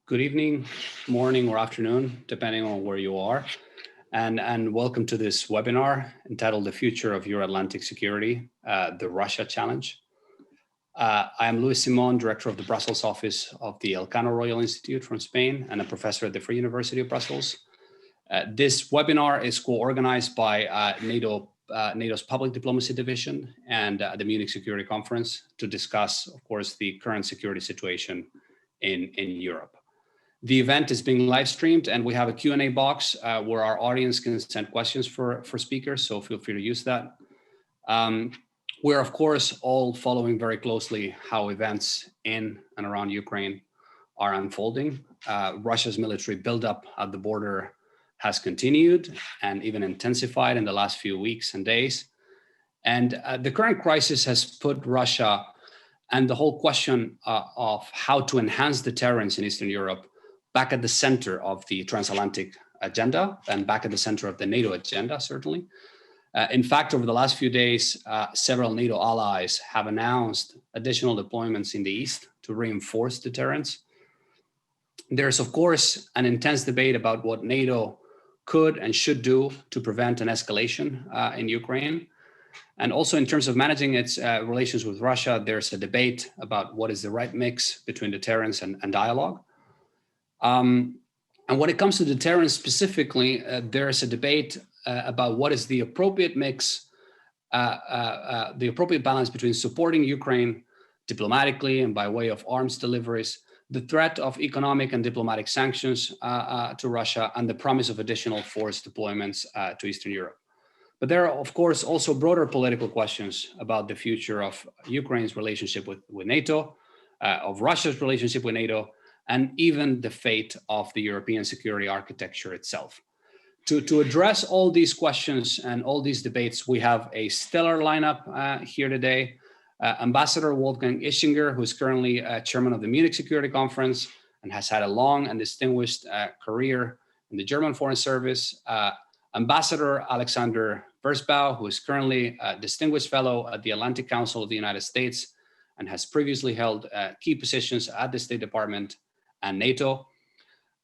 Good evening, morning, or afternoon, depending on where you are. And welcome to this webinar entitled The Future of Euro-Atlantic Security, the Russia Challenge. I am Luis Simón, Director of the Brussels office of the ElCano Royal Institute from Spain and a professor at the Free University of Brussels. This webinar is co-organized by NATO's Public Diplomacy Division and the Munich Security Conference to discuss, of course, the current security situation in Europe. The event is being live streamed and we have a Q&A box where our audience can send questions for speakers, so feel free to use that. We're of course all following very closely how events in and around Ukraine are unfolding. Russia's military buildup at the border has continued and even intensified in the last few weeks and days. And the current crisis has put Russia and the whole question of how to enhance deterrence in Eastern Europe back at the center of the transatlantic agenda and back at the center of the NATO agenda, certainly. In fact, over the last few days, several NATO allies have announced additional deployments in the East to reinforce deterrence. There's, of course, an intense debate about what NATO could and should do to prevent an escalation in Ukraine. And also in terms of managing its relations with Russia, there's a debate about what is the right mix between deterrence and dialogue. And when it comes to deterrence specifically, there is a debate about what is the appropriate mix, the appropriate balance between supporting Ukraine diplomatically and by way of arms deliveries, the threat of economic and diplomatic sanctions to Russia, and the promise of additional force deployments to Eastern Europe. But there are, of course, also broader political questions about the future of Ukraine's relationship with NATO, of Russia's relationship with NATO, and even the fate of the European security architecture itself. To address all these questions and all these debates, we have a stellar lineup here today. Ambassador Wolfgang Ischinger, who is currently chairman of the Munich Security Conference and has had a long and distinguished career in the German Foreign Service. Ambassador Alexander Vershbow, who is currently a distinguished fellow at the Atlantic Council of the United States and has previously held key positions at the State Department and NATO.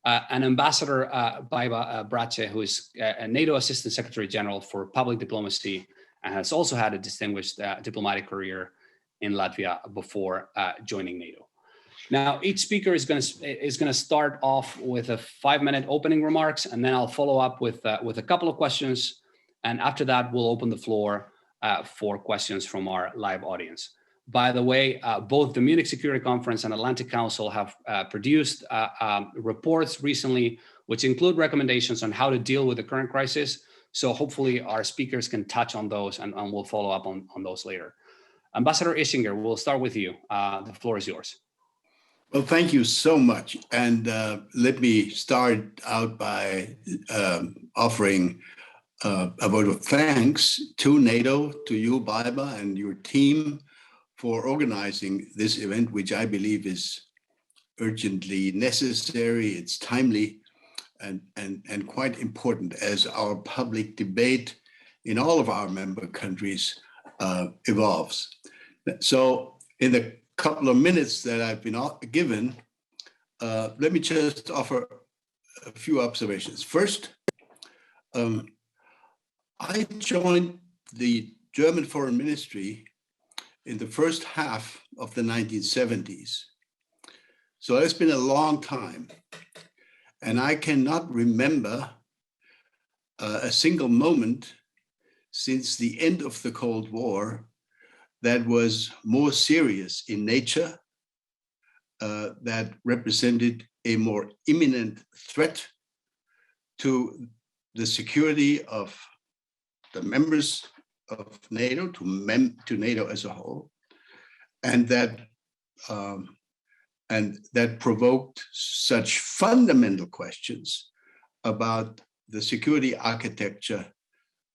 And Ambassador Baiba Braje, who is a NATO Assistant Secretary General for Public Diplomacy and has also had a distinguished diplomatic career in Latvia before joining NATO. Now, each speaker is going to start off with a 5-minute opening remarks, and then I'll follow up with a couple of questions. And after that, we'll open the floor for questions from our live audience. By the way, both the Munich Security Conference and Atlantic Council have produced reports recently, which include recommendations on how to deal with the current crisis. So hopefully our speakers can touch on those and we'll follow up on those later. Ambassador Ischinger, we'll start with you. The floor is yours. Well, thank you so much. And let me start out by offering a vote of thanks to NATO, to you, Baiba, and your team for organizing this event, which I believe is urgently necessary. It's timely and quite important as our public debate in all of our member countries evolves. So in the couple of minutes that I've been given, let me just offer a few observations. First, I joined the German Foreign Ministry in the first half of the 1970s. So it's been a long time. And I cannot remember a single moment since the end of the Cold War that was more serious in nature, that represented a more imminent threat to the security of the members of NATO, to NATO as a whole, and that provoked such fundamental questions about the security architecture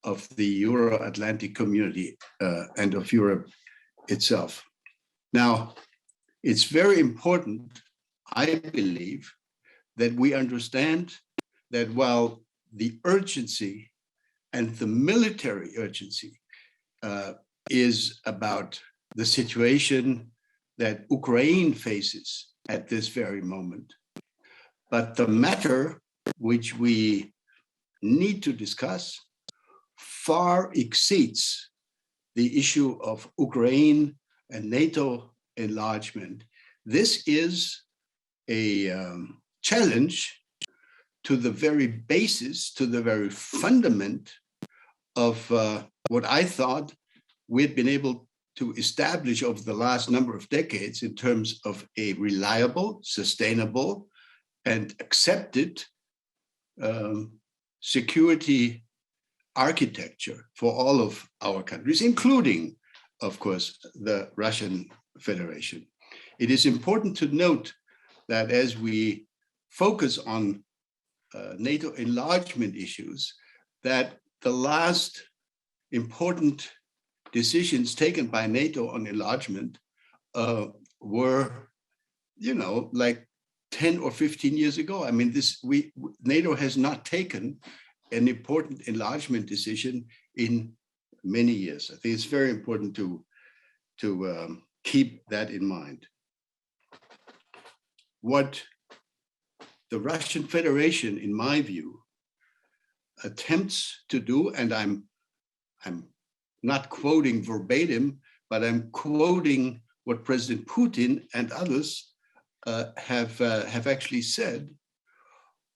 of the Euro-Atlantic community and of Europe itself. Now, it's very important, I believe, that we understand that while the urgency and the military urgency is about the situation that Ukraine faces at this very moment, But the matter which we need to discuss far exceeds the issue of Ukraine and NATO enlargement. This is a challenge to the very basis, to the very fundament of what I thought we'd been able to establish over the last number of decades in terms of a reliable, sustainable, and accepted security architecture for all of our countries, including, of course, the Russian Federation. It is important to note that as we focus on NATO enlargement issues, that the last important decisions taken by NATO on enlargement were, like 10 or 15 years ago. I mean, NATO has not taken an important enlargement decision in many years. I think it's very important to keep that in mind. What the Russian Federation, in my view, attempts to do, and I'm not quoting verbatim, but I'm quoting what President Putin and others have actually said.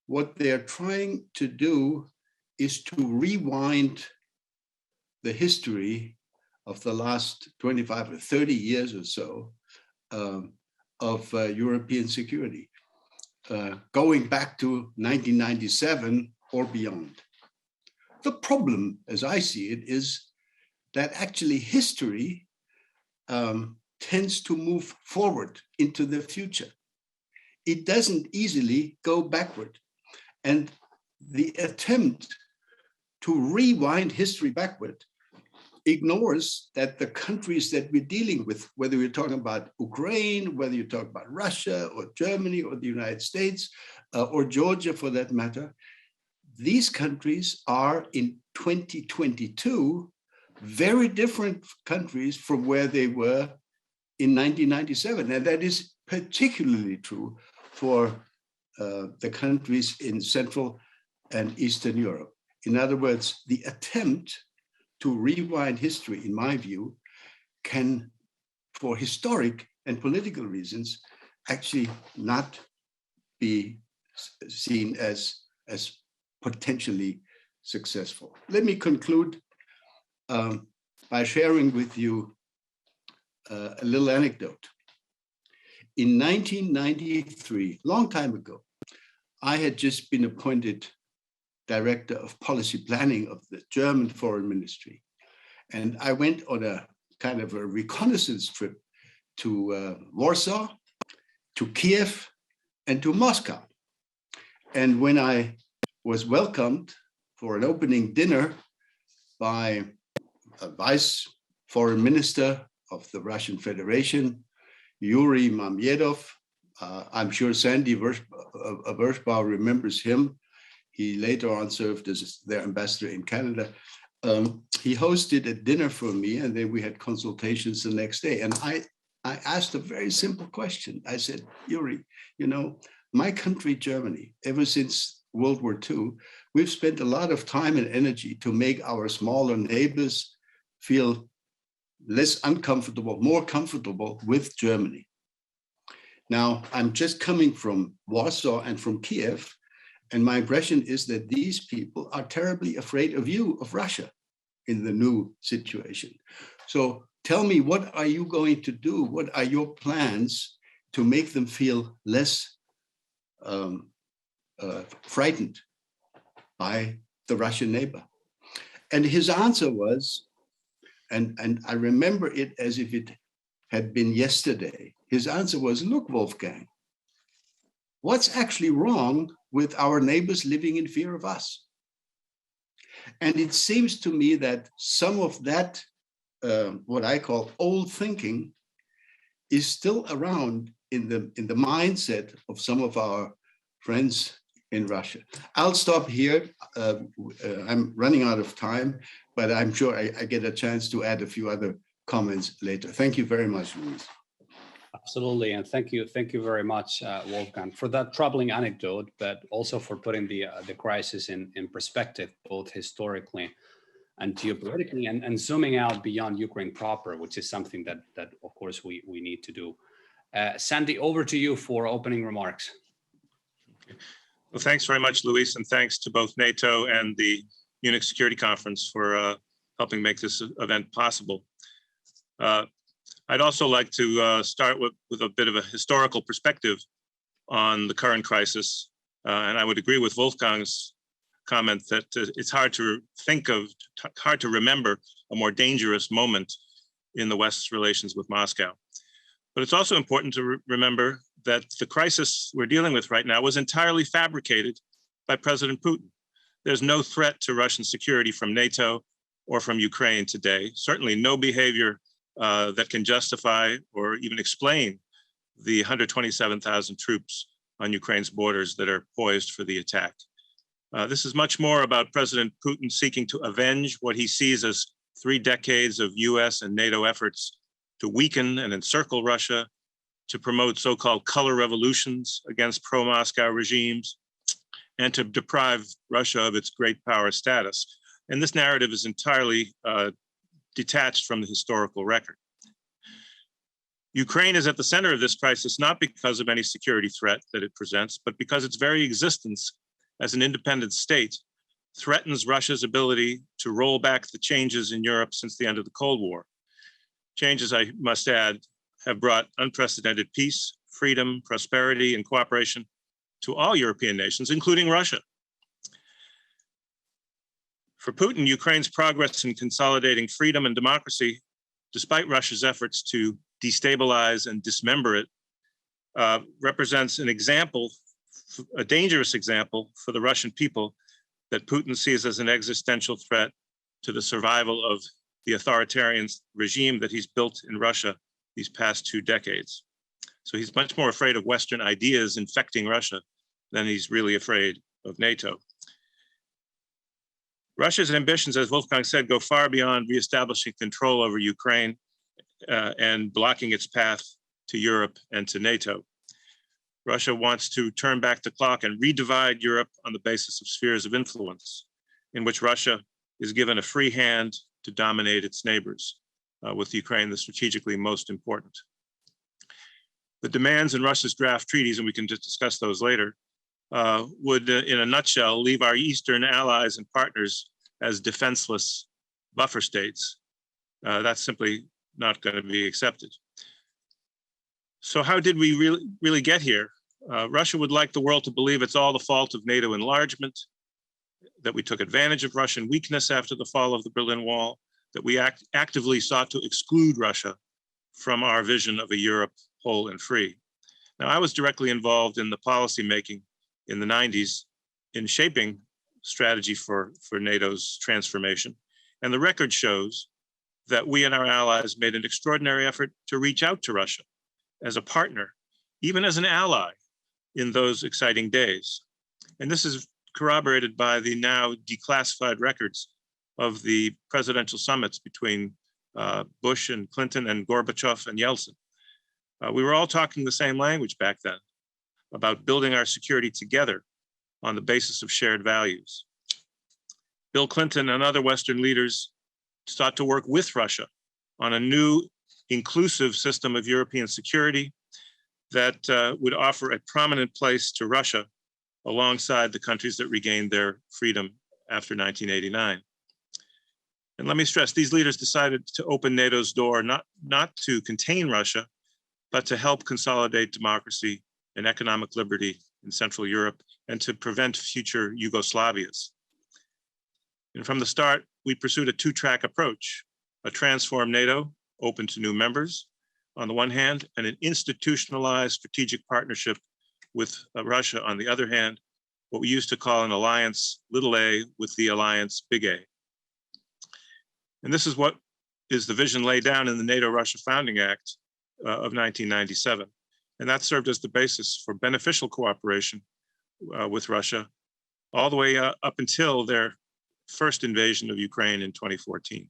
What they're trying to do is to rewind the history of the last 25 or 30 years or so of European security, going back to 1997 or beyond. The problem, as I see it, is that actually history tends to move forward into the future. It doesn't easily go backward. And the attempt to rewind history backward ignores that the countries that we're dealing with, whether we're talking about Ukraine, whether you're talking about Russia or Germany or the United States or Georgia for that matter, these countries are in 2022 very different countries from where they were in 1997. And that is particularly true for the countries in Central and Eastern Europe. In other words, the attempt to rewind history, in my view, can, for historic and political reasons, actually not be seen as potentially successful. Let me conclude by sharing with you a little anecdote. In 1993, long time ago, I had just been appointed director of policy planning of the German Foreign Ministry. And I went on a kind of a reconnaissance trip to Warsaw, to Kiev, and to Moscow. And when I was welcomed for an opening dinner by a vice foreign minister of the Russian Federation, Yuri Mamedov, I'm sure Sandy Vershbow remembers him. He later on served as their ambassador in Canada. He hosted a dinner for me, and then we had consultations the next day. And I asked a very simple question. I said, Yuri, my country, Germany, ever since World War II, we've spent a lot of time and energy to make our smaller neighbors feel less uncomfortable, more comfortable with Germany. Now, I'm just coming from Warsaw and from Kiev, and my impression is that these people are terribly afraid of you, of Russia, in the new situation. So tell me, what are you going to do? What are your plans to make them feel less frightened by the Russian neighbor? And his answer was, and I remember it as if it had been yesterday. His answer was, look, Wolfgang, what's actually wrong with our neighbors living in fear of us? And it seems to me that some of that, what I call old thinking, is still around in the mindset of some of our friends in Russia. I'll stop here. I'm running out of time, but I'm sure I get a chance to add a few other comments later. Thank you very much, Luis. Absolutely, and thank you very much, Wolfgang, for that troubling anecdote, but also for putting the crisis in perspective, both historically and geopolitically, and zooming out beyond Ukraine proper, which is something that of course we need to do. Sandy, over to you for opening remarks. Well, thanks very much, Luis, and thanks to both NATO and the Munich Security Conference for helping make this event possible. I'd also like to start with a bit of a historical perspective on the current crisis. And I would agree with Wolfgang's comment that it's hard to remember a more dangerous moment in the West's relations with Moscow. But it's also important to remember that the crisis we're dealing with right now was entirely fabricated by President Putin. There's no threat to Russian security from NATO or from Ukraine today, certainly no behavior that can justify or even explain the 127,000 troops on Ukraine's borders that are poised for the attack. This is much more about President Putin seeking to avenge what he sees as 3 decades of US and NATO efforts to weaken and encircle Russia, to promote so-called color revolutions against pro-Moscow regimes, and to deprive Russia of its great power status. And this narrative is entirely detached from the historical record. Ukraine is at the center of this crisis, not because of any security threat that it presents, but because its very existence as an independent state threatens Russia's ability to roll back the changes in Europe since the end of the Cold War. Changes, I must add, have brought unprecedented peace, freedom, prosperity, and cooperation to all European nations, including Russia. For Putin, Ukraine's progress in consolidating freedom and democracy, despite Russia's efforts to destabilize and dismember it, represents an example, a dangerous example for the Russian people that Putin sees as an existential threat to the survival of the authoritarian regime that he's built in Russia these past 2 decades. So he's much more afraid of Western ideas infecting Russia than he's really afraid of NATO. Russia's ambitions, as Wolfgang said, go far beyond reestablishing control over Ukraine and blocking its path to Europe and to NATO. Russia wants to turn back the clock and redivide Europe on the basis of spheres of influence, in which Russia is given a free hand to dominate its neighbors, with Ukraine the strategically most important. The demands in Russia's draft treaties, and we can just discuss those later, would, in a nutshell, leave our Eastern allies and partners as defenseless buffer states. That's simply not going to be accepted. So how did we really get here? Russia would like the world to believe it's all the fault of NATO enlargement, that we took advantage of Russian weakness after the fall of the Berlin Wall, that we actively sought to exclude Russia from our vision of a Europe whole and free. Now, I was directly involved in the policy making in the 90s in shaping strategy for NATO's transformation. And the record shows that we and our allies made an extraordinary effort to reach out to Russia as a partner, even as an ally in those exciting days. And this is corroborated by the now declassified records of the presidential summits between Bush and Clinton and Gorbachev and Yeltsin. We were all talking the same language back then about building our security together on the basis of shared values. Bill Clinton and other Western leaders sought to work with Russia on a new inclusive system of European security that would offer a prominent place to Russia alongside the countries that regained their freedom after 1989. And let me stress, these leaders decided to open NATO's door, not to contain Russia, but to help consolidate democracy and economic liberty in Central Europe and to prevent future Yugoslavias. And from the start, we pursued a 2-track approach: a transformed NATO open to new members on the one hand, and an institutionalized strategic partnership with Russia on the other hand, what we used to call an alliance little a with the alliance big A. And this is what is the vision laid down in the NATO-Russia Founding Act of 1997. And that served as the basis for beneficial cooperation with Russia all the way up until their first invasion of Ukraine in 2014.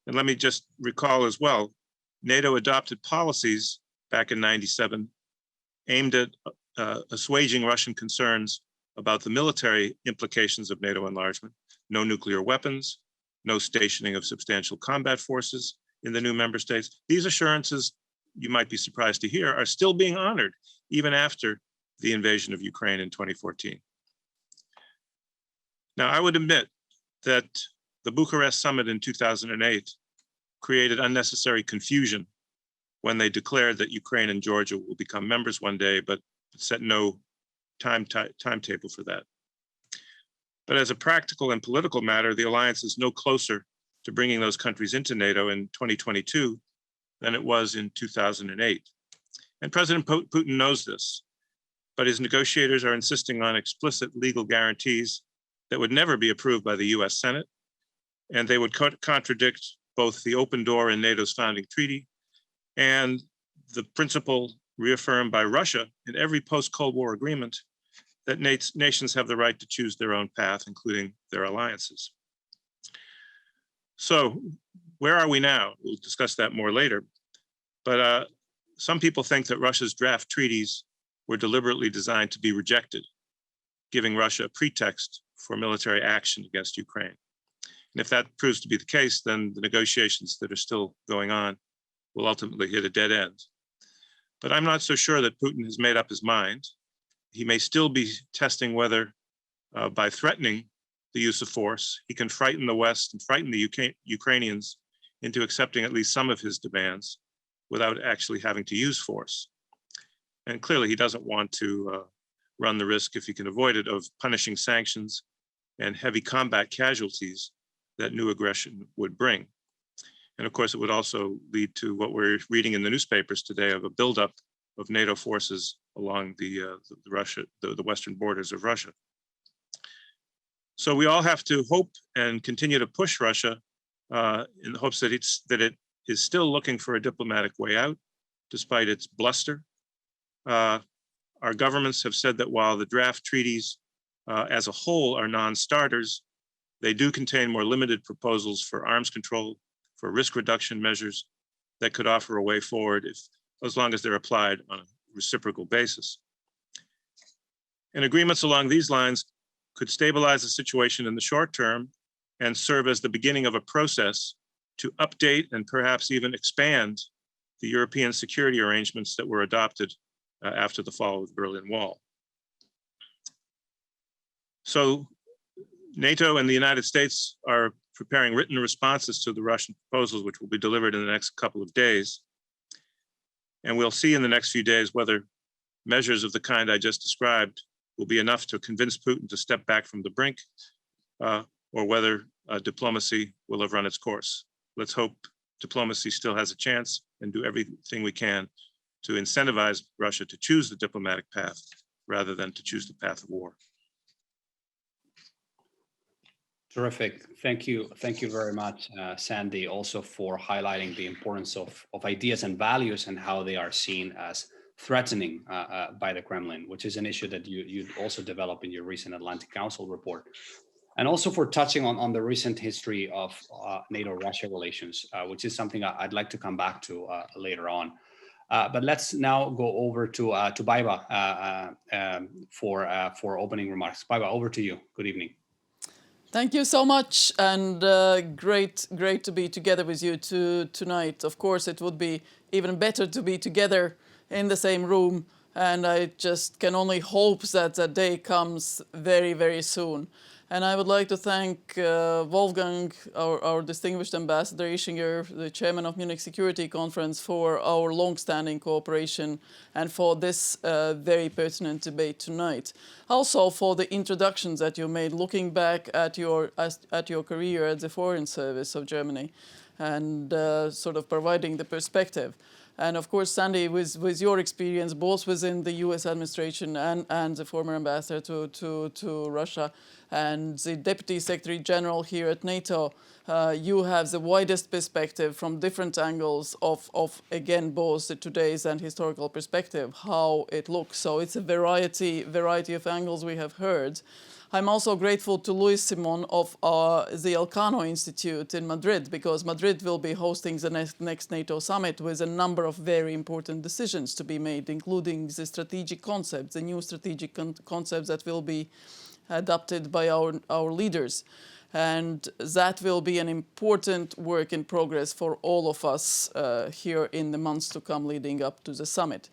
And let me just recall as well, NATO adopted policies back in '97 aimed at assuaging Russian concerns about the military implications of NATO enlargement. No nuclear weapons, no stationing of substantial combat forces in the new member states. These assurances, you might be surprised to hear, are still being honored even after the invasion of Ukraine in 2014. Now, I would admit that the Bucharest summit in 2008 created unnecessary confusion when they declared that Ukraine and Georgia will become members one day, but set no timetable for that. But as a practical and political matter, the alliance is no closer to bringing those countries into NATO in 2022 than it was in 2008. And President Putin knows this, but his negotiators are insisting on explicit legal guarantees that would never be approved by the US Senate, and they would contradict both the open door in NATO's founding treaty and the principle reaffirmed by Russia in every post-Cold War agreement that nations have the right to choose their own path, including their alliances. So where are we now? We'll discuss that more later. But some people think that Russia's draft treaties were deliberately designed to be rejected, giving Russia a pretext for military action against Ukraine. And if that proves to be the case, then the negotiations that are still going on will ultimately hit a dead end. But I'm not so sure that Putin has made up his mind. He may still be testing whether by threatening the use of force, he can frighten the West and frighten the Ukrainians into accepting at least some of his demands without actually having to use force. And clearly he doesn't want to run the risk, if he can avoid it, of punishing sanctions and heavy combat casualties that new aggression would bring. And of course, it would also lead to what we're reading in the newspapers today of a buildup of NATO forces along the western borders of Russia. So we all have to hope and continue to push Russia in the hopes that it is still looking for a diplomatic way out, despite its bluster. Our governments have said that while the draft treaties as a whole are non-starters, they do contain more limited proposals for arms control, for risk reduction measures that could offer a way forward as long as they're applied on a reciprocal basis. And agreements along these lines could stabilize the situation in the short term and serve as the beginning of a process to update and perhaps even expand the European security arrangements that were adopted after the fall of the Berlin Wall. So NATO and the United States are preparing written responses to the Russian proposals, which will be delivered in the next couple of days. And we'll see in the next few days whether measures of the kind I just described will be enough to convince Putin to step back from the brink, or whether diplomacy will have run its course. Let's hope diplomacy still has a chance and do everything we can to incentivize Russia to choose the diplomatic path rather than to choose the path of war. Terrific. Thank you. Thank you very much, Sandy, also for highlighting the importance of ideas and values and how they are seen as threatening by the Kremlin, which is an issue that you also develop in your recent Atlantic Council report. And also for touching on the recent history of NATO-Russia relations, which is something I'd like to come back to later on. But let's now go over to Baiba for opening remarks. Baiba, over to you. Good evening. Thank you so much, and great to be together with you tonight. Of course, it would be even better to be together in the same room, and I just can only hope that that day comes very, very soon. And I would like to thank Wolfgang, our distinguished ambassador, Ischinger, the chairman of Munich Security Conference, for our long-standing cooperation and for this very pertinent debate tonight. Also for the introductions that you made, looking back at your career at the Foreign Service of Germany and sort of providing the perspective. And of course, Sandy, with your experience, both within the US administration and the former ambassador to Russia and the Deputy Secretary General here at NATO, You have the widest perspective from different angles of again, both the today's and historical perspective, how it looks. So it's a variety of angles we have heard. I'm also grateful to Luis Simón of the ElCano Institute in Madrid, because Madrid will be hosting the next NATO summit with a number of very important decisions to be made, including the strategic concepts, the new strategic concepts that will be adopted by our leaders. And that will be an important work in progress for all of us here in the months to come leading up to the summit.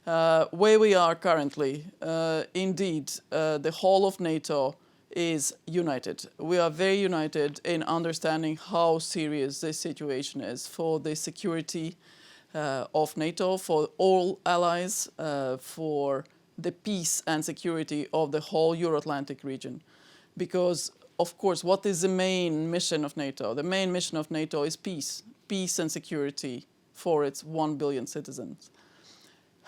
Where we are currently, indeed, the whole of NATO is united. We are very united in understanding how serious this situation is for the security of NATO, for all allies, for the peace and security of the whole Euro-Atlantic region. Because, of course, what is the main mission of NATO? The main mission of NATO is peace and security for its 1 billion citizens.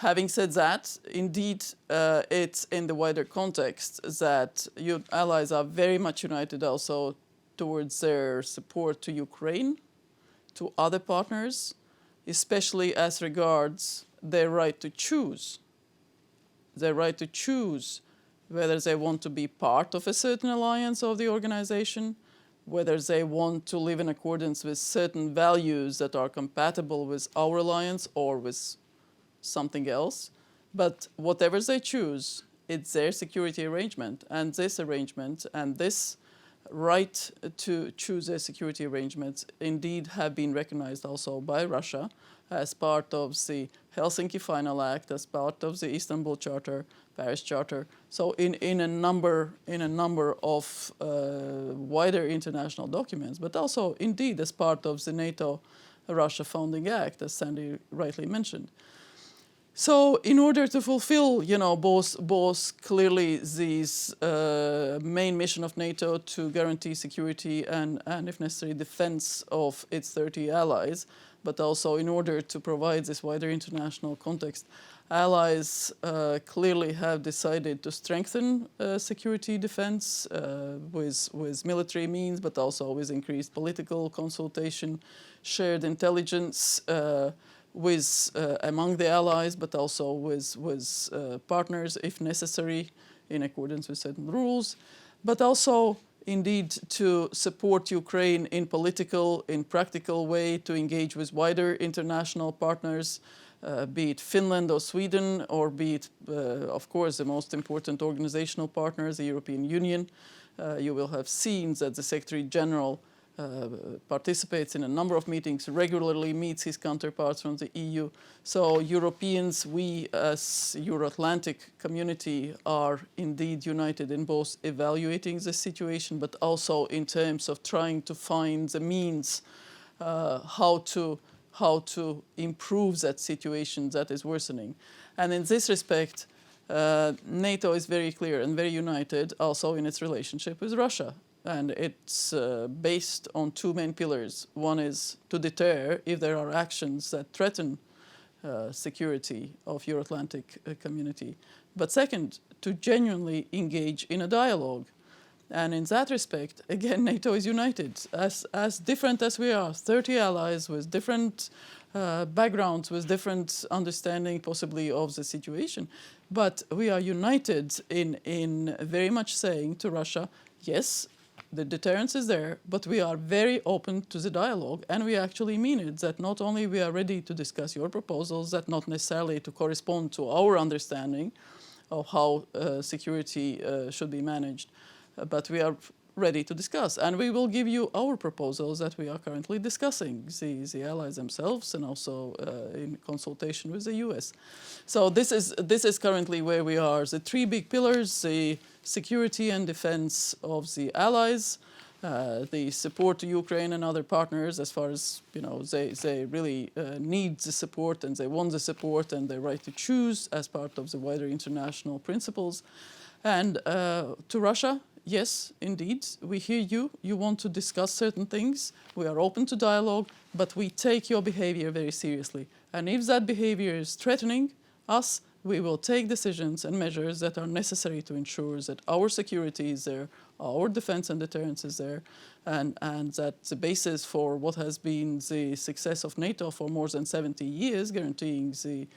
Having said that, indeed, it's in the wider context that allies are very much united also towards their support to Ukraine, to other partners, especially as regards their right to choose. Their right to choose whether they want to be part of a certain alliance of the organization, whether they want to live in accordance with certain values that are compatible with our alliance or with something else. But whatever they choose, it's their security arrangement. And this arrangement and this right to choose their security arrangements indeed have been recognized also by Russia as part of the Helsinki Final Act, as part of the Istanbul Charter, Paris Charter. So in a number of wider international documents, but also indeed as part of the NATO-Russia Founding Act, as Sandy rightly mentioned. So in order to fulfill, both clearly these main mission of NATO to guarantee security and if necessary, defense of its 30 allies, but also in order to provide this wider international context, allies clearly have decided to strengthen security defense with military means, but also with increased political consultation, shared intelligence, among the allies, but also with partners, if necessary, in accordance with certain rules, but also indeed to support Ukraine in practical way, to engage with wider international partners, be it Finland or Sweden, or be it, of course, the most important organizational partners, the European Union. You will have seen that the Secretary General participates in a number of meetings, regularly meets his counterparts from the EU. So Europeans, we as Euro-Atlantic community are indeed united in both evaluating the situation, but also in terms of trying to find the means how to improve that situation that is worsening. And in this respect, NATO is very clear and very united also in its relationship with Russia. And it's based on two main pillars. One is to deter if there are actions that threaten security of Euro-Atlantic community. But second, to genuinely engage in a dialogue. And in that respect, again, NATO is united. As different as we are, 30 allies with different backgrounds, with different understanding possibly of the situation. But we are united in very much saying to Russia, yes, the deterrence is there, but we are very open to the dialogue, and we actually mean it, that not only we are ready to discuss your proposals that not necessarily to correspond to our understanding of how security should be managed, but we are ready to discuss. And we will give you our proposals that we are currently discussing, the allies themselves, and also in consultation with the US. So this is currently where we are. The three big pillars, the security and defense of the allies, the support to Ukraine and other partners as far as they really need the support and they want the support and their right to choose as part of the wider international principles. And to Russia, yes, indeed, we hear you. You want to discuss certain things. We are open to dialogue, but we take your behavior very seriously. And if that behavior is threatening us, we will take decisions and measures that are necessary to ensure that our security is there, our defense and deterrence is there, and that the basis for what has been the success of NATO for more than 70 years, guaranteeing the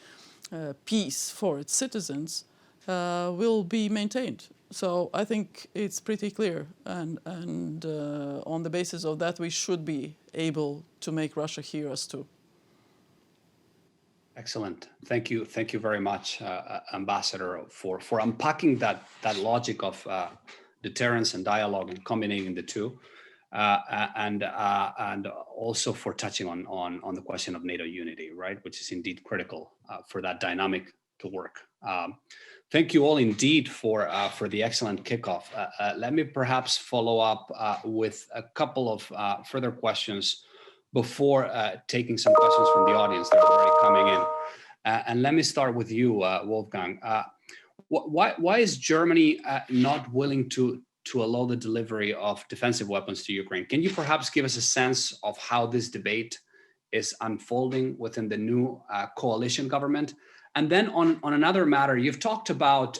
peace for its citizens, will be maintained. So I think it's pretty clear, and on the basis of that, we should be able to make Russia hear us too. Excellent. Thank you very much, Ambassador, for unpacking that logic of deterrence and dialogue and combining the two, and also for touching on the question of NATO unity, right, which is indeed critical for that dynamic to work. Thank you all indeed for the excellent kickoff. Let me perhaps follow up with a couple of further questions before taking some questions from the audience that are already coming in. And let me start with you, Wolfgang. Why is Germany not willing to allow the delivery of defensive weapons to Ukraine? Can you perhaps give us a sense of how this debate is unfolding within the new coalition government? And then on another matter, you've talked about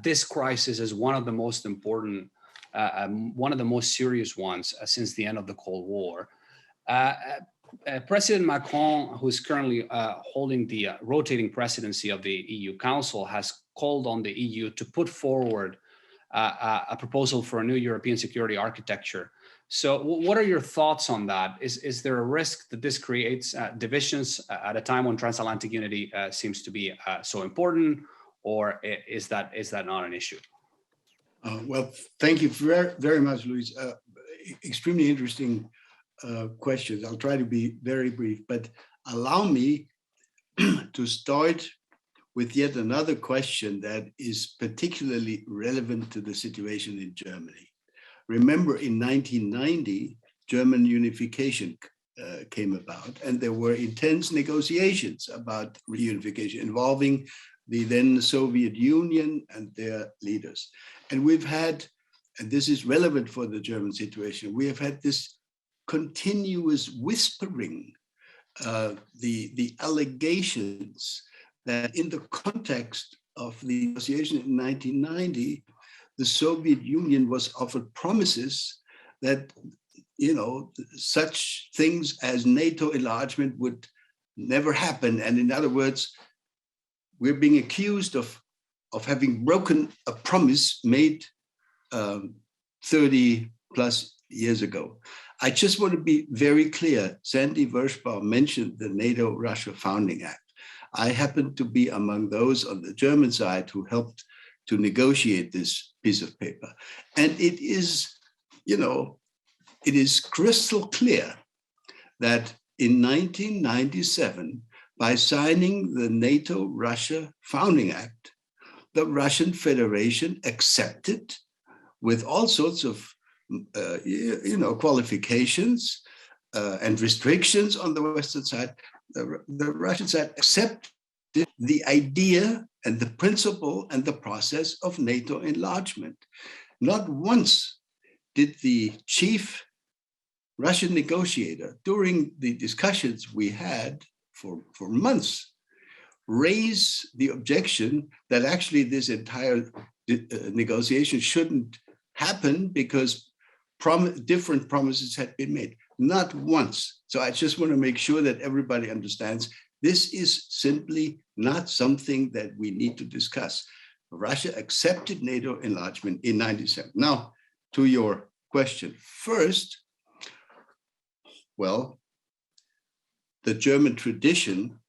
this crisis as one of the most important, one of the most serious ones since the end of the Cold War. President Macron, who is currently holding the rotating presidency of the EU Council, has called on the EU to put forward a proposal for a new European security architecture. So what are your thoughts on that? Is there a risk that this creates divisions at a time when transatlantic unity seems to be so important, or is that not an issue? Well, thank you very much, Luis. Extremely interesting questions. I'll try to be very brief, but allow me to start with yet another question that is particularly relevant to the situation in Germany. Remember, in 1990, German unification came about, and there were intense negotiations about reunification involving the then Soviet Union and their leaders. And we've had, and this is relevant for the German situation, we have had this continuous whispering, the allegations that in the context of the negotiation in 1990, the Soviet Union was offered promises that, you know, such things as NATO enlargement would never happen. And in other words, we're being accused of having broken a promise made 30 plus years ago. I just want to be very clear. Sandy Vershbow mentioned the NATO-Russia Founding Act. I happen to be among those on the German side who helped to negotiate this piece of paper. And it is, you know, it is crystal clear that in 1997, by signing the NATO-Russia Founding Act, the Russian Federation accepted, with all sorts of qualifications and restrictions on the Western side, the Russian side accepted the idea and the principle and the process of NATO enlargement. Not once did the chief Russian negotiator, during the discussions we had for months, raise the objection that actually this entire negotiation shouldn't happen because different promises had been made. Not once. So I just want to make sure that everybody understands this is simply not something that we need to discuss. Russia accepted NATO enlargement in 1997. Now, to your question. First, well, the German tradition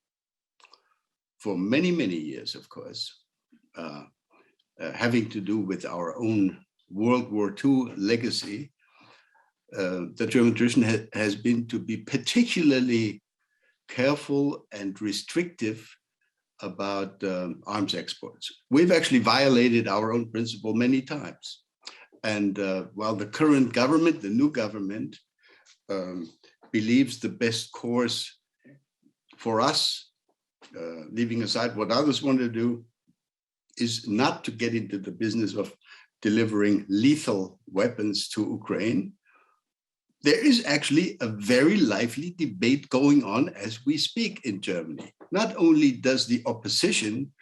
for many, many years, of course, having to do with our own World War II legacy, the German tradition has been to be particularly careful and restrictive about arms exports. We've actually violated our own principle many times. And while the current government, the new government, believes the best course for us, leaving aside what others want to do, is not to get into the business of delivering lethal weapons to Ukraine. There is actually a very lively debate going on as we speak in Germany. not only does the opposition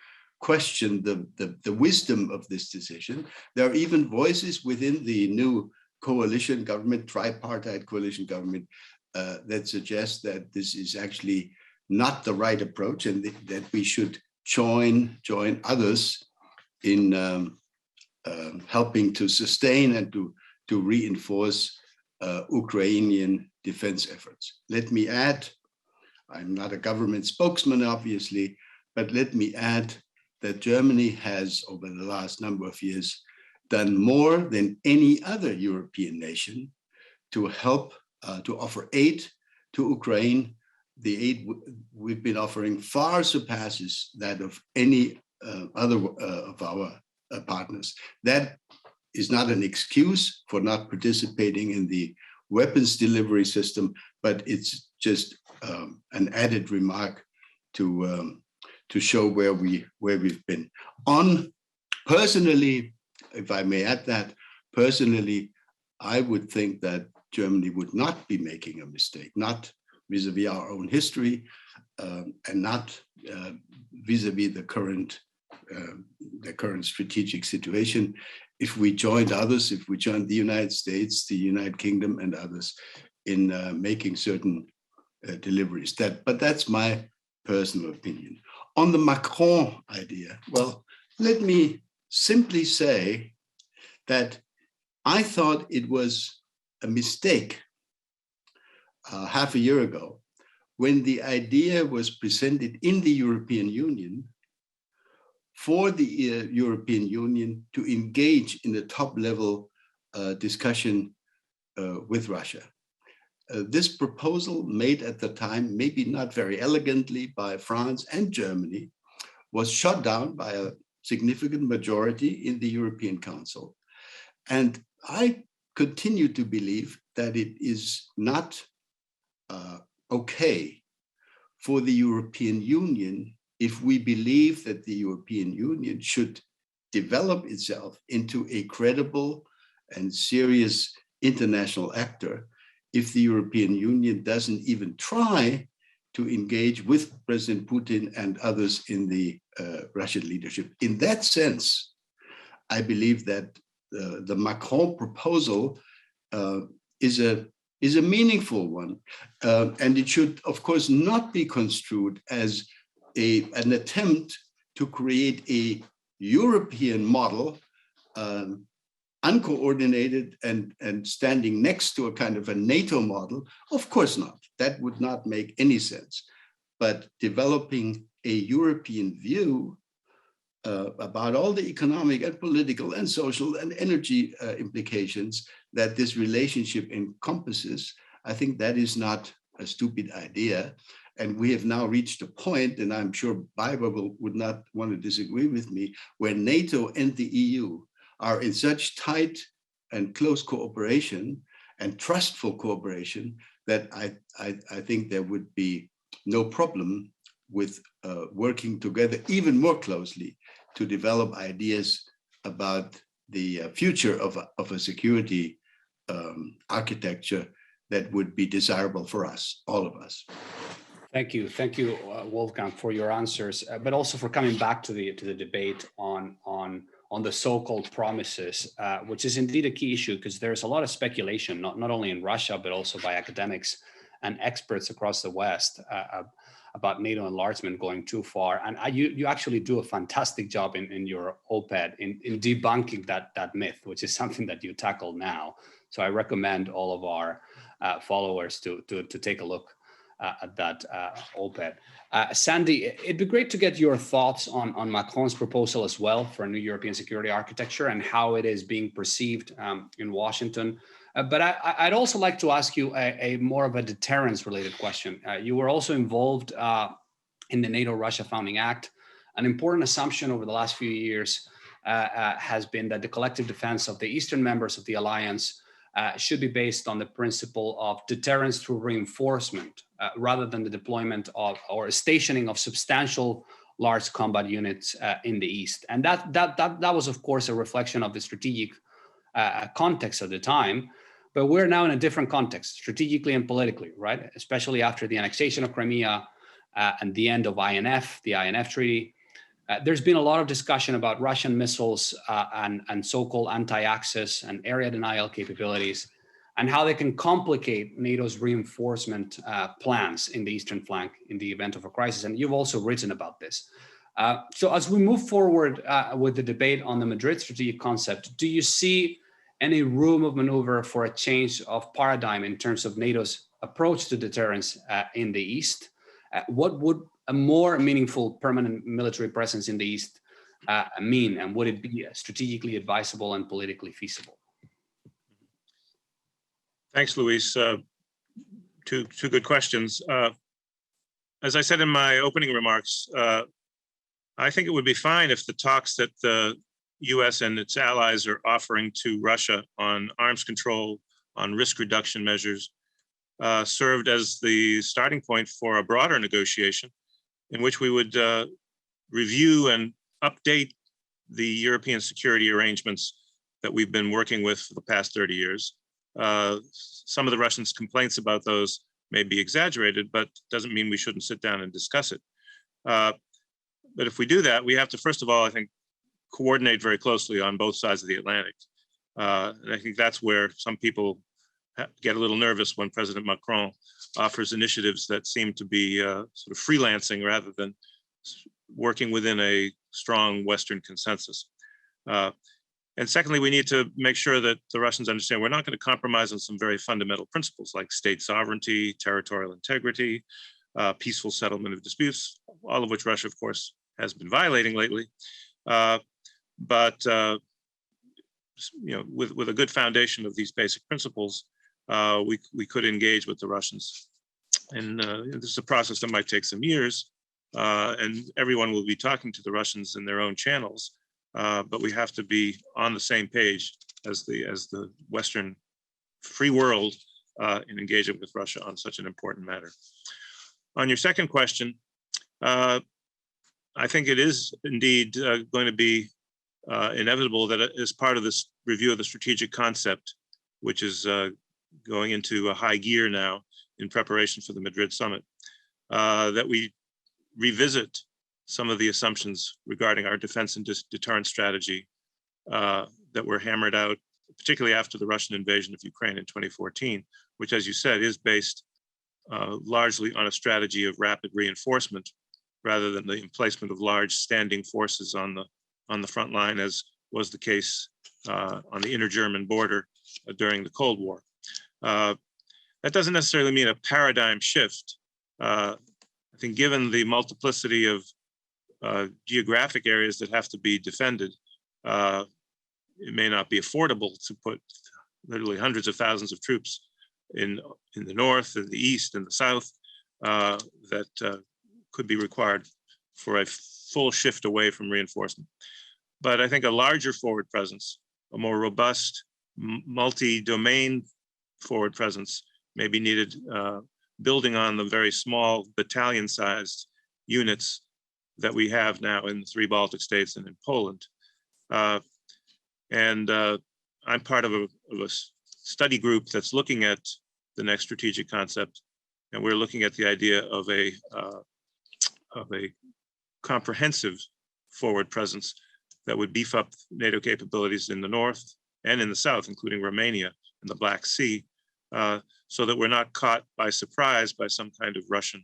question the wisdom of this decision, there are even voices within the new coalition government, tripartite coalition government, that suggest that this is actually not the right approach, and that we should join others in helping to sustain and to reinforce Ukrainian defense efforts. Let me add, I'm not a government spokesman, obviously, but let me add that Germany has, over the last number of years, done more than any other European nation to help, to offer aid to Ukraine. The aid we've been offering far surpasses that of any other of our partners. That is not an excuse for not participating in the weapons delivery system, but it's just an added remark to show where we've been. On personally, if I may add that, personally, I would think that Germany would not be making a mistake, not vis-a-vis our own history, and not vis-a-vis the current strategic situation. If we joined others, if we joined the United States, the United Kingdom, and others in making certain deliveries. But that's my personal opinion. On the Macron idea, well, let me simply say that I thought it was a mistake half a year ago when the idea was presented in the European Union for the European Union to engage in a top-level discussion with Russia. This proposal, made at the time, maybe not very elegantly, by France and Germany, was shot down by a significant majority in the European Council. And I continue to believe that it is not okay for the European Union, if we believe that the European Union should develop itself into a credible and serious international actor, if the European Union doesn't even try to engage with President Putin and others in the Russian leadership. In that sense, I believe that the Macron proposal is a meaningful one, and it should, of course, not be construed as an attempt to create a European model, uncoordinated and standing next to a kind of a NATO model. Of course not. That would not make any sense. But developing a European view about all the economic and political and social and energy implications that this relationship encompasses, I think that is not a stupid idea. And we have now reached a point, and I'm sure Baiba would not want to disagree with me, where NATO and the EU are in such tight and close cooperation and trustful cooperation that I think there would be no problem with working together even more closely to develop ideas about the future of a security architecture that would be desirable for us, all of us. Thank you, Wolfgang, for your answers, but also for coming back to the debate on the so-called promises, which is indeed a key issue, because there's a lot of speculation, not only in Russia, but also by academics and experts across the West about NATO enlargement going too far. And you actually do a fantastic job in your op-ed in debunking that myth, which is something that you tackle now. So I recommend all of our followers to take a look at that op-ed. Sandy, it'd be great to get your thoughts on Macron's proposal as well for a new European security architecture and how it is being perceived in Washington. But I'd also like to ask you a more of a deterrence-related question. You were also involved in the NATO-Russia Founding Act. An important assumption over the last few years has been that the collective defense of the Eastern members of the alliance should be based on the principle of deterrence through reinforcement, rather than the deployment of or stationing of substantial large combat units in the East. And that was, of course, a reflection of the strategic context at the time. But we're now in a different context, strategically and politically, right? Especially after the annexation of Crimea and the end of INF, the INF Treaty. There's been a lot of discussion about Russian missiles and so-called anti-access and area denial capabilities, and how they can complicate NATO's reinforcement plans in the eastern flank in the event of a crisis. And you've also written about this. So as we move forward with the debate on the Madrid strategic concept, do you see any room of maneuver for a change of paradigm in terms of NATO's approach to deterrence in the East? What would a more meaningful permanent military presence in the East mean? And would it be strategically advisable and politically feasible? Thanks, Luis. Two good questions. As I said in my opening remarks, I think it would be fine if the talks that the US and its allies are offering to Russia on arms control, on risk reduction measures, served as the starting point for a broader negotiation in which we would review and update the European security arrangements that we've been working with for the past 30 years. Some of the Russians' complaints about those may be exaggerated, but doesn't mean we shouldn't sit down and discuss it. But if we do that, we have to, first of all, I think, coordinate very closely on both sides of the Atlantic. And I think that's where some people get a little nervous when President Macron offers initiatives that seem to be sort of freelancing rather than working within a strong Western consensus. And secondly, we need to make sure that the Russians understand we're not going to compromise on some very fundamental principles like state sovereignty, territorial integrity, peaceful settlement of disputes, all of which Russia, of course, has been violating lately. But with a good foundation of these basic principles, we could engage with the Russians. And this is a process that might take some years, and everyone will be talking to the Russians in their own channels. But we have to be on the same page as the Western free world in engaging with Russia on such an important matter. On your second question, I think it is indeed going to be inevitable that as part of this review of the strategic concept, which is going into a high gear now in preparation for the Madrid summit, that we revisit some of the assumptions regarding our defense and deterrence strategy that were hammered out, particularly after the Russian invasion of Ukraine in 2014, which, as you said, is based largely on a strategy of rapid reinforcement rather than the emplacement of large standing forces on the front line, as was the case on the inter-German border during the Cold War. That doesn't necessarily mean a paradigm shift. I think given the multiplicity of geographic areas that have to be defended, it may not be affordable to put literally hundreds of thousands of troops in the north, in the east, in the south, that could be required for a full shift away from reinforcement. But I think a larger forward presence, a more robust, multi-domain forward presence may be needed, building on the very small battalion-sized units that we have now in the 3 Baltic states and in Poland. And I'm part of a study group that's looking at the next strategic concept, and we're looking at the idea of a comprehensive forward presence that would beef up NATO capabilities in the north and in the south, including Romania and the Black Sea, so that we're not caught by surprise by some kind of Russian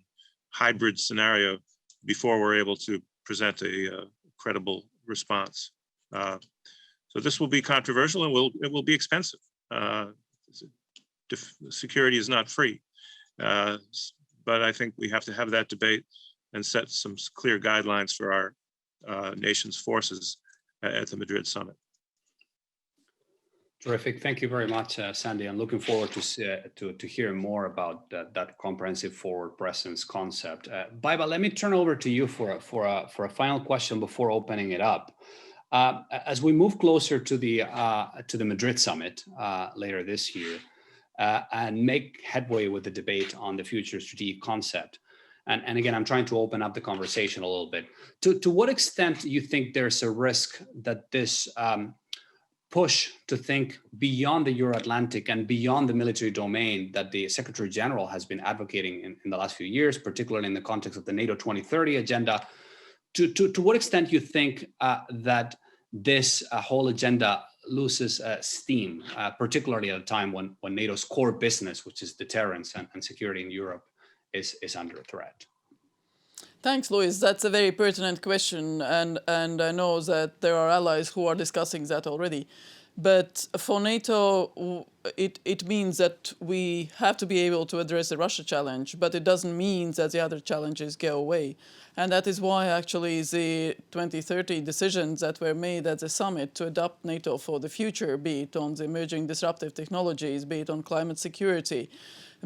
hybrid scenario before we're able to present a credible response. So this will be controversial and it will be expensive. Security is not free, but I think we have to have that debate and set some clear guidelines for our nation's forces at the Madrid summit. Terrific. Thank you very much, Sandy. I'm looking forward to hear more about that comprehensive forward presence concept. Baiba, let me turn over to you for a final question before opening it up. As we move closer to the Madrid summit later this year and make headway with the debate on the future strategic concept, and again, I'm trying to open up the conversation a little bit. To what extent do you think there's a risk that this push to think beyond the Euro-Atlantic and beyond the military domain that the Secretary General has been advocating in the last few years, particularly in the context of the NATO 2030 agenda. To what extent you think that this whole agenda loses steam, particularly at a time when NATO's core business, which is deterrence and security in Europe, is under threat? Thanks, Luis. That's a very pertinent question, and I know that there are allies who are discussing that already. But for NATO, it means that we have to be able to address the Russia challenge, but it doesn't mean that the other challenges go away. And that is why actually the 2030 decisions that were made at the summit to adopt NATO for the future, be it on the emerging disruptive technologies, be it on climate security,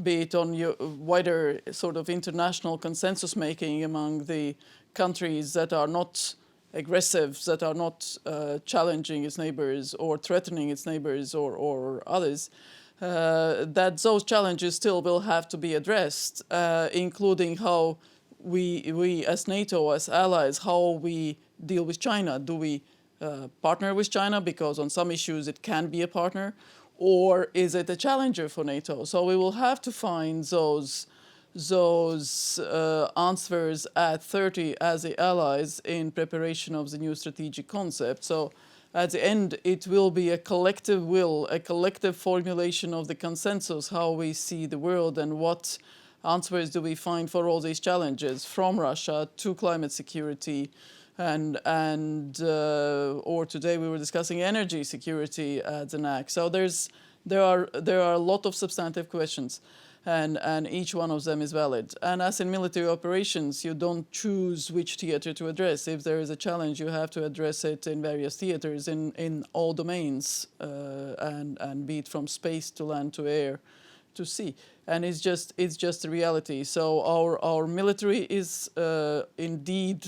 be it on wider sort of international consensus making among the countries that are not aggressive, that are not challenging its neighbours or threatening its neighbours or others, that those challenges still will have to be addressed, including how we as NATO, as allies, how we deal with China. Do we partner with China because on some issues it can be a partner, or is it a challenger for NATO? So we will have to find those answers at 30 as the allies in preparation of the new strategic concept. So at the end, it will be a collective will, a collective formulation of the consensus, how we see the world and what answers do we find for all these challenges, from Russia to climate security, or today we were discussing energy security at the NAC. So there are a lot of substantive questions, and each one of them is valid. And as in military operations, you don't choose which theater to address. If there is a challenge, you have to address it in various theaters in all domains, and be it from space to land to air to sea. And it's just the reality. So our military is indeed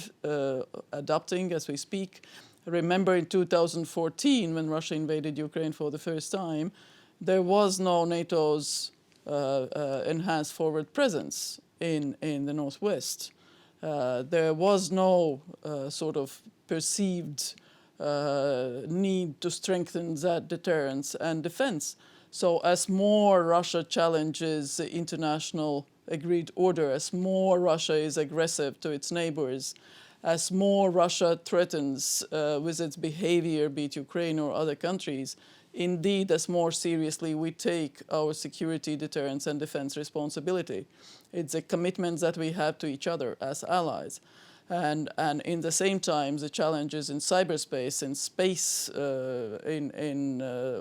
adapting as we speak. Remember in 2014, when Russia invaded Ukraine for the first time, there was no NATO's enhanced forward presence in the Northwest. There was no sort of perceived need to strengthen that deterrence and defense. So as more Russia challenges the international agreed order, as more Russia is aggressive to its neighbors, as more Russia threatens with its behavior, be it Ukraine or other countries, indeed, as more seriously we take our security, deterrence and defense responsibility. It's a commitment that we have to each other as allies. And in the same time, the challenges in cyberspace, in space,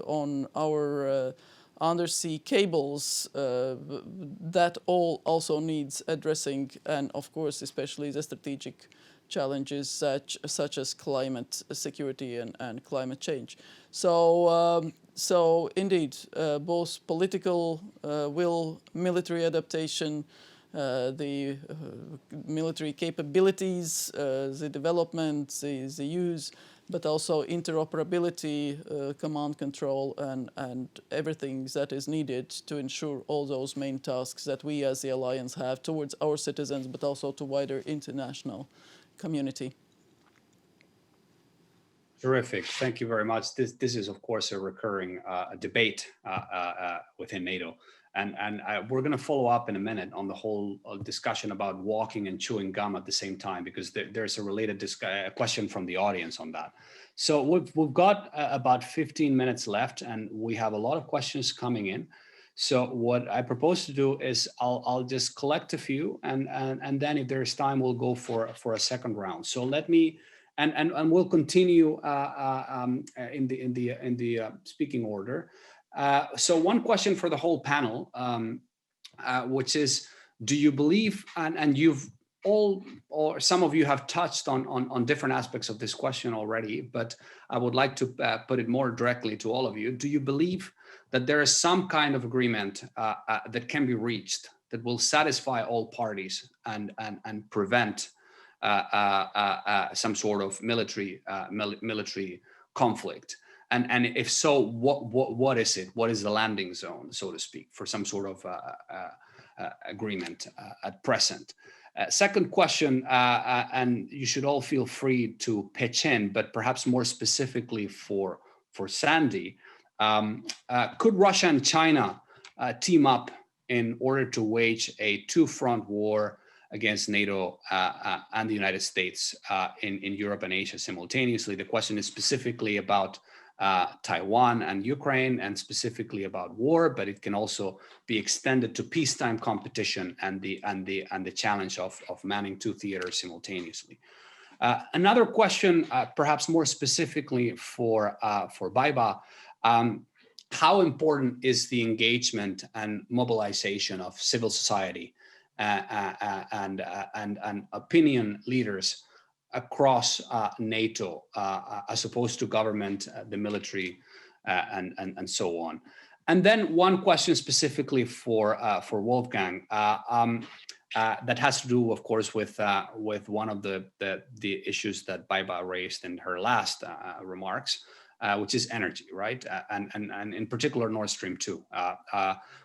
on our undersea cables, that all also needs addressing, and of course, especially the strategic challenges such as climate security and climate change. So indeed, both political will, military adaptation, the military capabilities, the development, the use, but also interoperability, command control, and everything that is needed to ensure all those main tasks that we as the alliance have towards our citizens, but also to wider international community. Terrific. Thank you very much. This is, of course, a recurring debate within NATO. And we're going to follow up in a minute on the whole discussion about walking and chewing gum at the same time, because there's a related question from the audience on that. So we've got about 15 minutes left, and we have a lot of questions coming in. So what I propose to do is I'll just collect a few, and then if there's time, we'll go for a second round. So let me, and we'll continue in the speaking order. So one question for the whole panel, which is, do you believe, and you've all, or some of you have touched on different aspects of this question already, but I would like to put it more directly to all of you. Do you believe that there is some kind of agreement that can be reached that will satisfy all parties and prevent some sort of military conflict? And if so, what is it? What is the landing zone, so to speak, for some sort of agreement at present? Second question, and you should all feel free to pitch in, but perhaps more specifically for Sandy. Could Russia and China team up in order to wage a two-front war against NATO and the United States in Europe and Asia simultaneously? The question is specifically about Taiwan and Ukraine, and specifically about war, but it can also be extended to peacetime competition and the challenge of manning two theaters simultaneously. Another question, perhaps more specifically for Baiba, how important is the engagement and mobilization of civil society and opinion leaders across NATO, as opposed to government, the military, and so on? And then one question specifically for Wolfgang that has to do, of course, with one of the issues that Baiba raised in her last remarks, which is energy, right? And in particular, Nord Stream 2,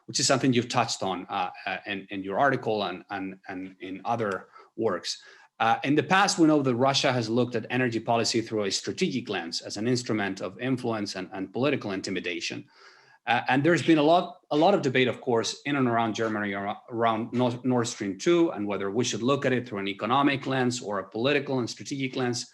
which is something you've touched on in your article and in other works. In the past, we know that Russia has looked at energy policy through a strategic lens as an instrument of influence and political intimidation. And there's been a lot of debate, of course, in and around Germany around Nord Stream 2 and whether we should look at it through an economic lens or a political and strategic lens.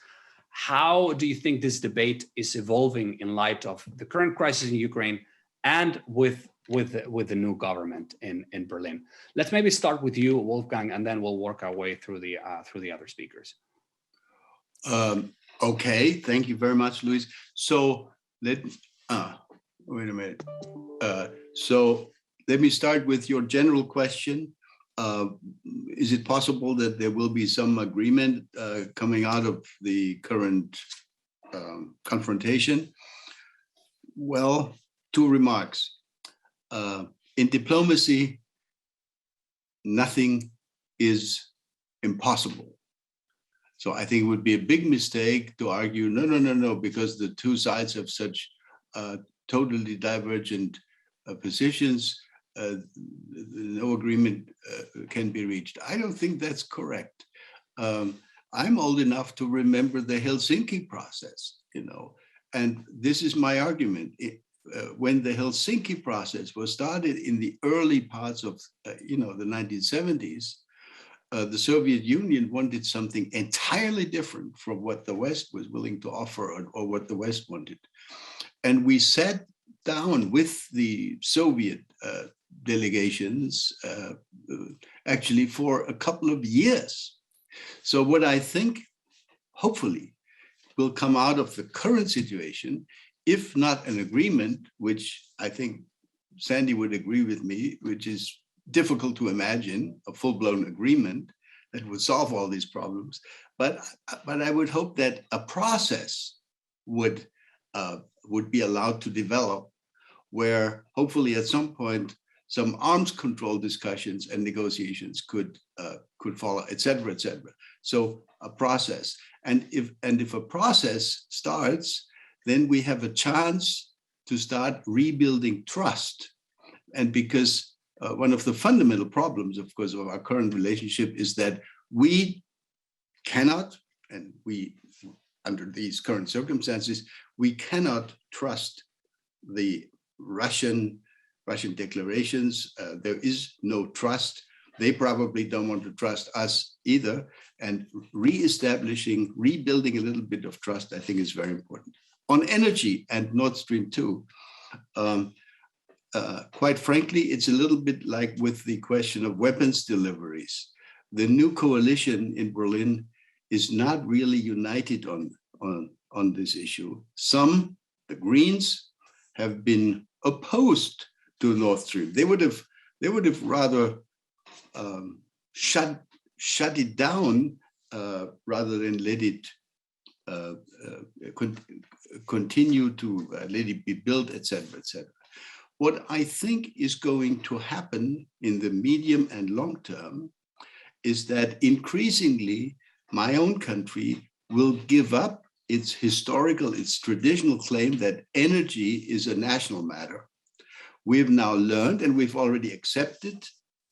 How do you think this debate is evolving in light of the current crisis in Ukraine and with the new government in Berlin? Let's maybe start with you, Wolfgang, and then we'll work our way through the other speakers. Okay, thank you very much, Luis. So wait a minute. So let me start with your general question. Is it possible that there will be some agreement coming out of the current confrontation? Well, two remarks. In diplomacy, nothing is impossible. So I think it would be a big mistake to argue, no, because the two sides have such totally divergent positions, no agreement can be reached. I don't think that's correct. I'm old enough to remember the Helsinki process, and this is my argument. When the Helsinki process was started in the early parts of, the 1970s, the Soviet Union wanted something entirely different from what the West was willing to offer or what the West wanted. And we sat down with the Soviet delegations actually for a couple of years. So what I think, hopefully, will come out of the current situation, if not an agreement, which I think Sandy would agree with me, which is difficult to imagine, a full-blown agreement that would solve all these problems. But I would hope that a process would be allowed to develop, where hopefully at some point some arms control discussions and negotiations could follow, et cetera, et cetera. So a process, and if a process starts, then we have a chance to start rebuilding trust. And because one of the fundamental problems, of course, of our current relationship is that we cannot, and we, under these current circumstances, we cannot trust the Russian declarations. There is no trust. They probably don't want to trust us either. And rebuilding a little bit of trust, I think, is very important. On energy and Nord Stream 2, quite frankly, it's a little bit like with the question of weapons deliveries. The new coalition in Berlin is not really united on this issue. Some, the Greens, have been opposed to Nord Stream. They would have rather shut it down rather than let it continue to let it be built, et cetera, et cetera. What I think is going to happen in the medium and long term is that increasingly my own country will give up its traditional claim that energy is a national matter. We've now learned, and we've already accepted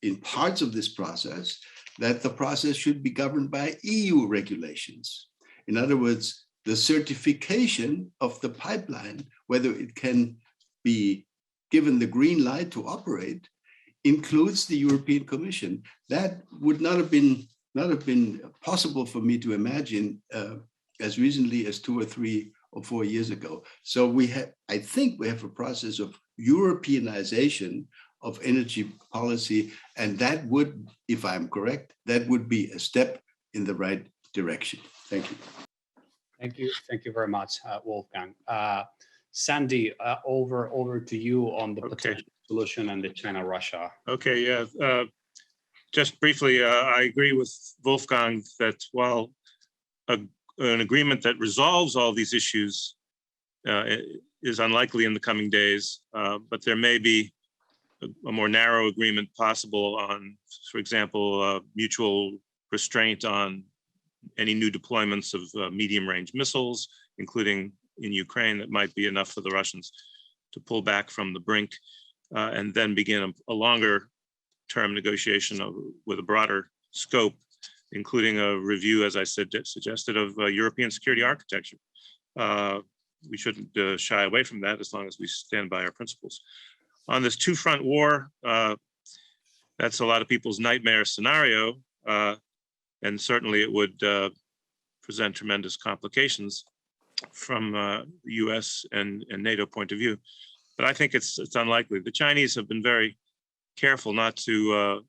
in parts of this process, that the process should be governed by EU regulations. In other words, the certification of the pipeline, whether it can be given the green light to operate, includes the European Commission. That would not have been possible for me to imagine as recently as 2 or 3 or 4 years ago. So I think we have a process of Europeanization of energy policy, and that would, if I'm correct, that would be a step in the right direction. Thank you. Thank you very much, Wolfgang. Sandy, over to you on the potential solution and the China-Russia. Okay, yeah. Just briefly, I agree with Wolfgang that while an agreement that resolves all these issues is unlikely in the coming days, but there may be a more narrow agreement possible on, for example, mutual restraint on any new deployments of medium-range missiles, including in Ukraine, that might be enough for the Russians to pull back from the brink and then begin a longer-term negotiation with a broader scope, including a review, as I said, suggested, of European security architecture. We shouldn't shy away from that as long as we stand by our principles. On this two-front war, that's a lot of people's nightmare scenario, and certainly it would present tremendous complications from the US and NATO point of view. But I think it's unlikely. The Chinese have been very careful not to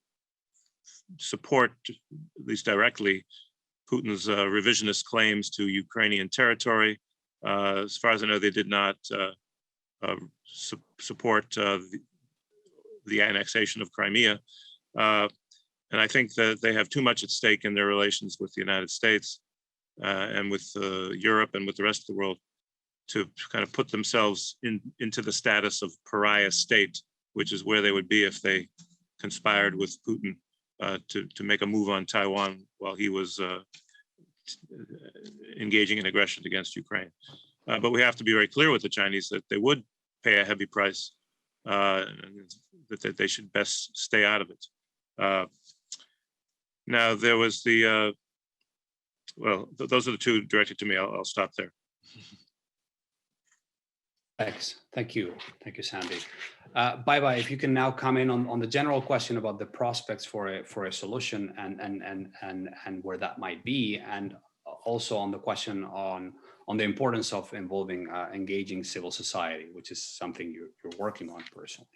support, at least directly, Putin's revisionist claims to Ukrainian territory. As far as I know, they did not support the annexation of Crimea. And I think that they have too much at stake in their relations with the United States and with Europe and with the rest of the world to kind of put themselves into the status of pariah state, which is where they would be if they conspired with Putin to make a move on Taiwan while he was engaging in aggression against Ukraine. But we have to be very clear with the Chinese that they would pay a heavy price, and that they should best stay out of it. Now, there was the, well, those are the two directed to me. I'll stop there. Thanks. Thank you, Sandy. Baiba, if you can now come in on the general question about the prospects for a solution and where that might be, and also on the question on the importance of engaging civil society, which is something you're working on personally.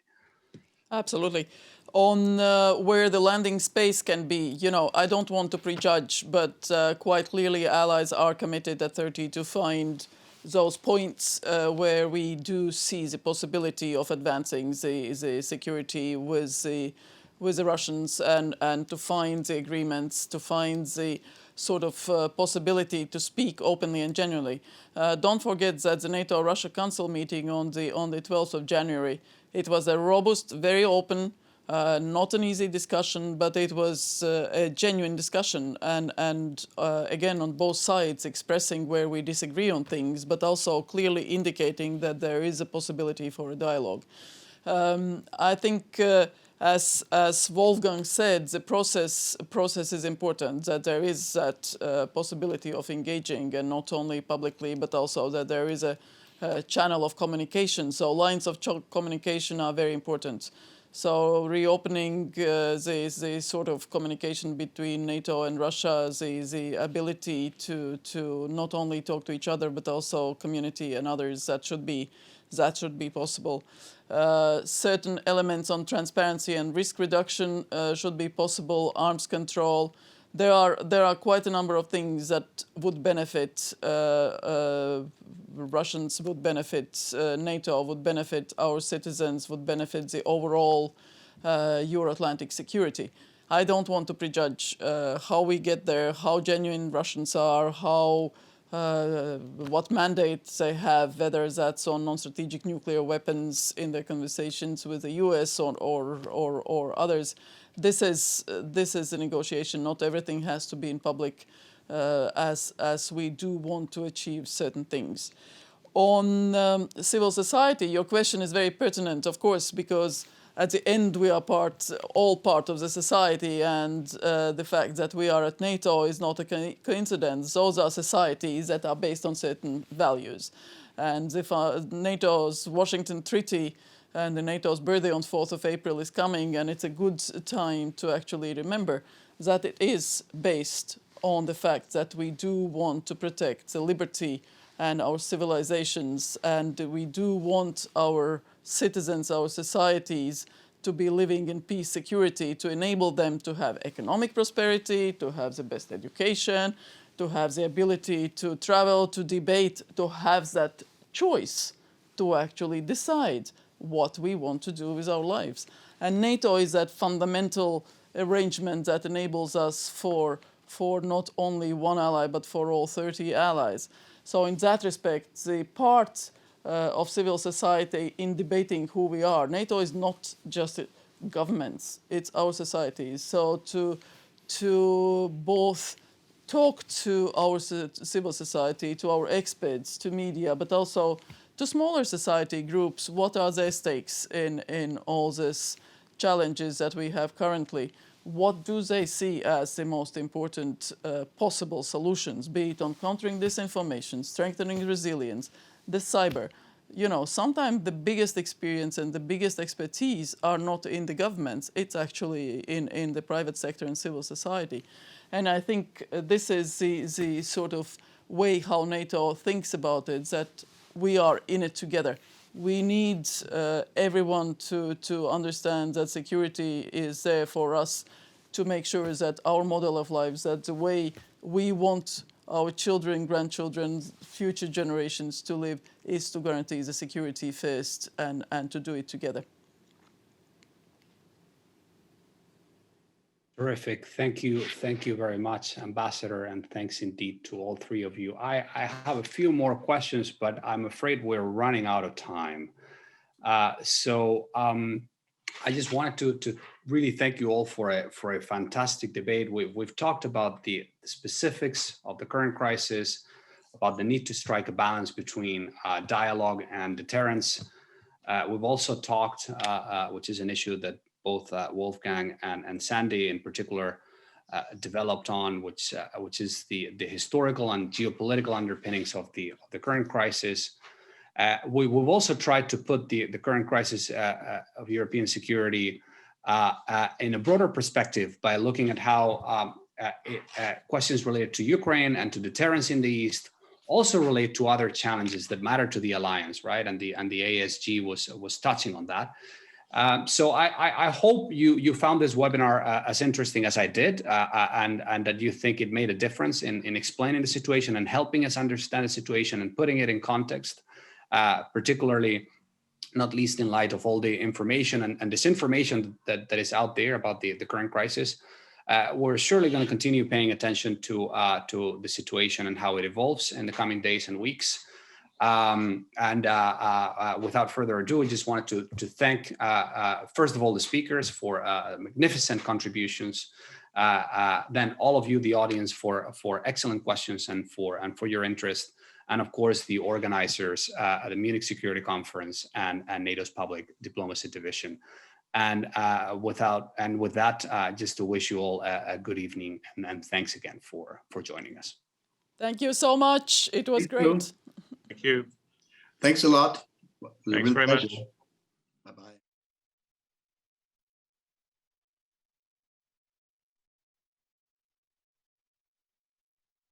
Absolutely. On where the landing space can be, I don't want to prejudge, but quite clearly allies are committed at 30 to find those points where we do see the possibility of advancing the security with the Russians and to find the agreements, to find the sort of possibility to speak openly and genuinely. Don't forget that the NATO-Russia Council meeting on the 12th of January, it was a robust, very open, not an easy discussion, but it was a genuine discussion and again, on both sides, expressing where we disagree on things, but also clearly indicating that there is a possibility for a dialogue. I think, as Wolfgang said, the process is important, that there is that possibility of engaging, and not only publicly, but also that there is a channel of communication. So lines of communication are very important. So reopening the sort of communication between NATO and Russia, the ability to not only talk to each other, but also community and others, that should be possible. Certain elements on transparency and risk reduction should be possible. Arms control. There are quite a number of things that would benefit Russians, would benefit NATO, would benefit our citizens, would benefit the overall Euro-Atlantic security. I don't want to prejudge how we get there, how genuine Russians are, what mandates they have, whether that's on non-strategic nuclear weapons in their conversations with the US or others. This is a negotiation. Not everything has to be in public, as we do want to achieve certain things. On civil society, your question is very pertinent, of course, because at the end we are all part of the society, and the fact that we are at NATO is not a coincidence. Those are societies that are based on certain values. And if NATO's Washington Treaty and the NATO's birthday on 4th of April is coming, and it's a good time to actually remember that it is based on the fact that we do want to protect the liberty and our civilizations, and we do want our citizens, our societies, to be living in peace, security, to enable them to have economic prosperity, to have the best education, to have the ability to travel, to debate, to have that choice to actually decide what we want to do with our lives. And NATO is that fundamental arrangement that enables us for not only one ally, but for all 30 allies. So in that respect, the part of civil society in debating who we are, NATO is not just governments, it's our societies. So to both talk to our civil society, to our experts, to media, but also to smaller society groups, what are their stakes in all these challenges that we have currently? What do they see as the most important possible solutions, be it on countering disinformation, strengthening resilience, the cyber? You know, sometimes the biggest experience and the biggest expertise are not in the governments, it's actually in the private sector and civil society. And I think this is the sort of way how NATO thinks about it, that we are in it together. We need everyone to understand that security is there for us to make sure that our model of lives, that the way we want our children, grandchildren, future generations to live is to guarantee the security first and to do it together. Terrific. Thank you very much, Ambassador, and thanks indeed to all three of you. I have a few more questions, but I'm afraid we're running out of time. So I just wanted to really thank you all for a fantastic debate. We've talked about the specifics of the current crisis, about the need to strike a balance between dialogue and deterrence. We've also talked, which is an issue that both Wolfgang and Sandy in particular developed on, which is the historical and geopolitical underpinnings of the current crisis. We've also tried to put the current crisis of European security in a broader perspective by looking at how questions related to Ukraine and to deterrence in the East also relate to other challenges that matter to the alliance, right? And the ASG was touching on that. So I hope you found this webinar as interesting as I did, and that you think it made a difference in explaining the situation and helping us understand the situation and putting it in context, particularly not least in light of all the information and disinformation that is out there about the current crisis. We're surely going to continue paying attention to the situation and how it evolves in the coming days and weeks. Without further ado, I just wanted to thank, first of all, the speakers for magnificent contributions, then all of you, the audience, for excellent questions and for your interest, and of course the organizers, the Munich Security Conference and NATO's Public Diplomacy Division. And with that, just to wish you all a good evening, and thanks again for joining us. Thank you so much. It was great. Thank you. Thanks a lot. Thanks very much.